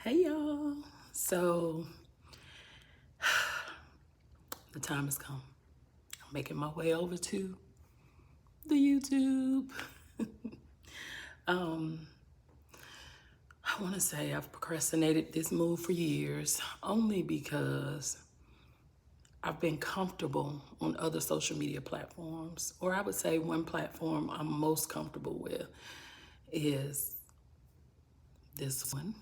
Hey y'all. So the time has come. I'm making my way over to the YouTube. I want to say I've procrastinated this move for years only because I've been comfortable on other social media platforms. Or I would say one platform I'm most comfortable with is this one.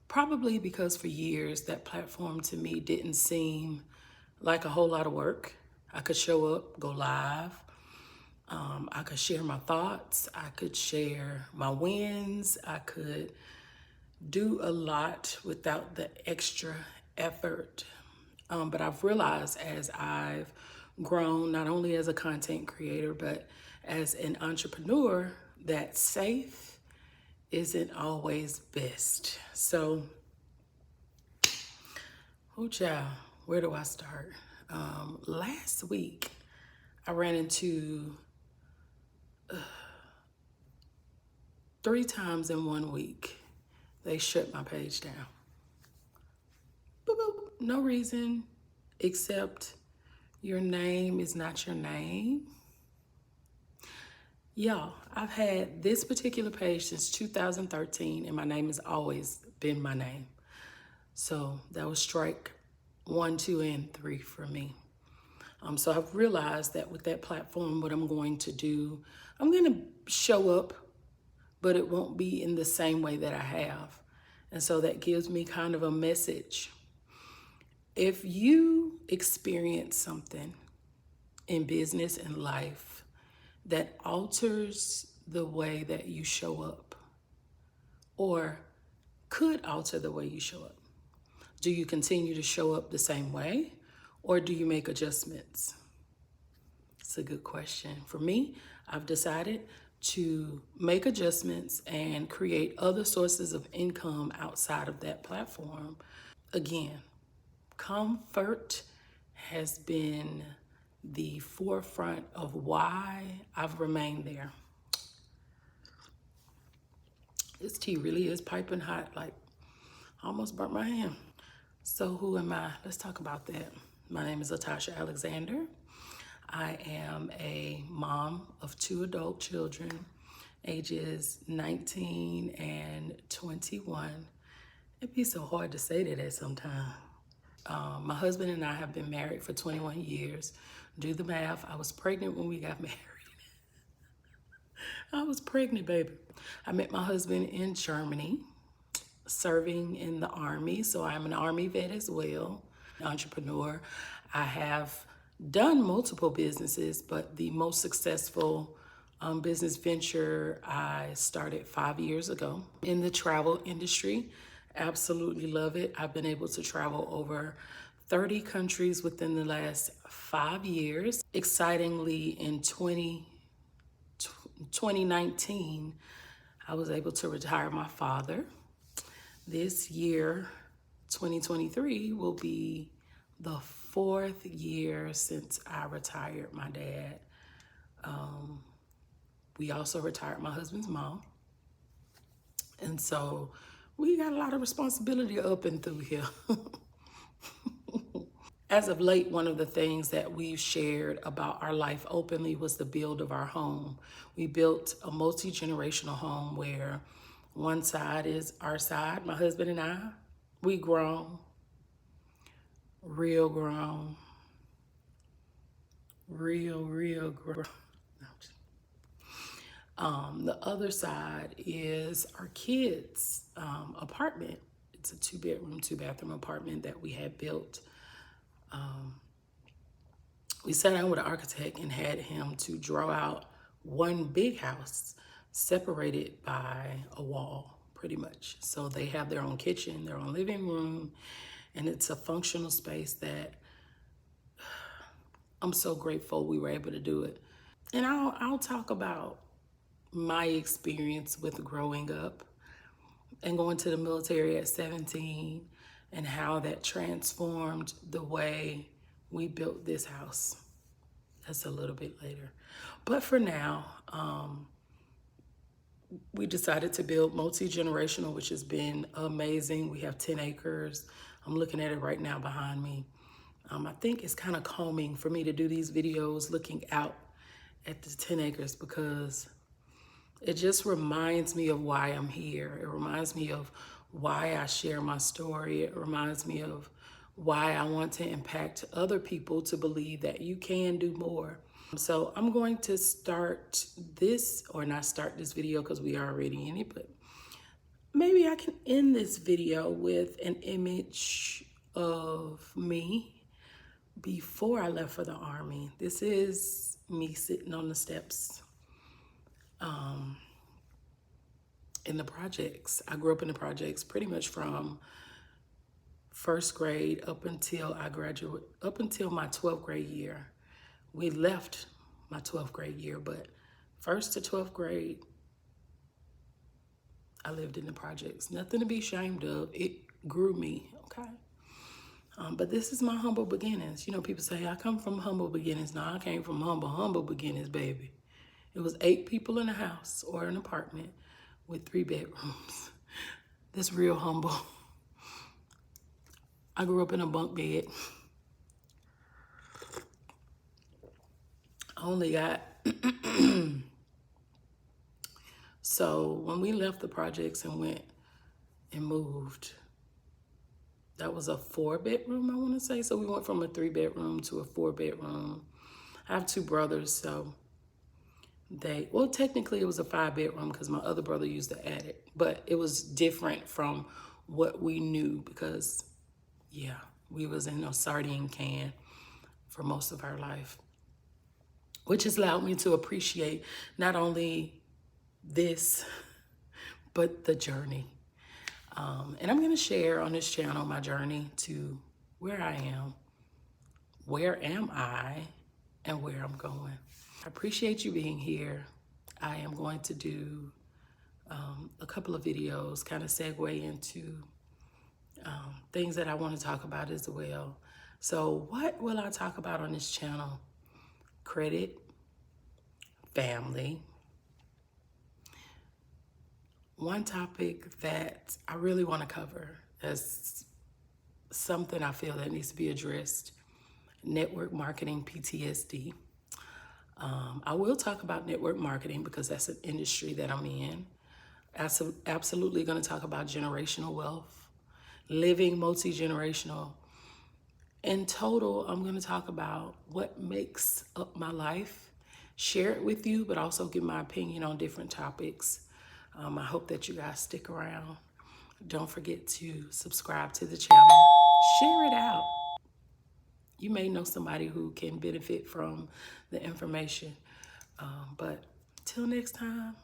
Probably because for years that platform to me didn't seem like a whole lot of work. I could show up, go live. I could share my thoughts. I could share my wins. I could do a lot without the extra effort. But I've realized as I've grown, not only as a content creator, but as an entrepreneur, that safe isn't always best. So, oh child, where do I start? Last week, I ran into 3 times in 1 week, they shut my page down. Boop, boop. No reason except your name is not your name. Y'all, I've had this particular page since 2013, and my name has always been my name. So that was strike 1, 2, and 3 for me. So I've realized that with that platform, what I'm going to do, I'm going to show up, but it won't be in the same way that I have. And so that gives me kind of a message. If you experience something in business and life that alters the way that you show up, or could alter the way you show up, do you continue to show up the same way, or do you make adjustments? It's a good question. For me, I've decided to make adjustments and create other sources of income outside of that platform. Again, comfort has been the forefront of why I've remained there. This tea really is piping hot, like almost burnt my hand. So who am I? Let's talk about that. My name is Latasha Alexander. I am a mom of 2 adult children, ages 19 and 21. It'd be so hard to say that sometimes. My husband and I have been married for 21 years. Do the math. I was pregnant when we got married. I was pregnant, baby. I met my husband in Germany, serving in the Army. So I'm an Army vet as well, entrepreneur. I have done multiple businesses, but the most successful business venture I started 5 years ago in the travel industry. Absolutely love it. I've been able to travel over 30 countries within the last 5 years. Excitingly, in 2019, I was able to retire my father. This year, 2023, will be the 4th year since I retired my dad. We also retired my husband's mom. And so we got a lot of responsibility up and through here. As of late, one of the things that we've shared about our life openly was the build of our home. We built a multi-generational home where one side is our side, my husband and I. We grown, real grown, real grown. The other side is our kids' apartment. It's a 2-bedroom, 2-bathroom apartment that we had built. We sat down with an architect and had him to draw out one big house separated by a wall, pretty much. So they have their own kitchen, their own living room, and it's a functional space that I'm so grateful we were able to do it. And I'll talk about my experience with growing up and going to the military at 17 and how that transformed the way we built this house. That's a little bit later. But for now, we decided to build multi-generational, which has been amazing. We have 10 acres. I'm looking at it right now behind me. I think it's kind of calming for me to do these videos looking out at the 10 acres because it just reminds me of why I'm here. It reminds me of why I share my story. It reminds me of why I want to impact other people to believe that you can do more. So I'm going to start this, or not start this video because we are already in it, but maybe I can end this video with an image of me before I left for the Army. This is me sitting on the steps in the projects. I grew up in the projects pretty much from first grade up until I graduated, up until my 12th grade year. We left my 12th grade year, but first to 12th grade, I lived in the projects. Nothing to be ashamed of. It grew me, okay? But this is my humble beginnings. You know, people say, I come from humble beginnings. No, I came from humble beginnings, baby. It was 8 people in a house or an apartment with 3 bedrooms. That's real humble. I grew up in a bunk bed. I only got, so when we left the projects and went and moved, that was a 4-bedroom, I want to say. So we went from a 3-bedroom to a 4-bedroom. I have 2 brothers, so well, technically it was a 5-bedroom because my other brother used the attic, but it was different from what we knew because, yeah, we was in a sardine can for most of our life, which has allowed me to appreciate not only this, but the journey. And I'm going to share on this channel my journey to where I am, where am I, and where I'm going. I appreciate you being here. I am going to do a couple of videos, kind of segue into things that I want to talk about as well. So what will I talk about on this channel? Credit, family. One topic that I really want to cover as something I feel that needs to be addressed, network marketing PTSD. I will talk about network marketing because that's an industry that I'm in. Absolutely going to talk about generational wealth, living multi-generational. In total, I'm going to talk about what makes up my life, share it with you, but also give my opinion on different topics. I hope that you guys stick around. Don't forget to subscribe to the channel. Share it out. You may know somebody who can benefit from the information. But till next time.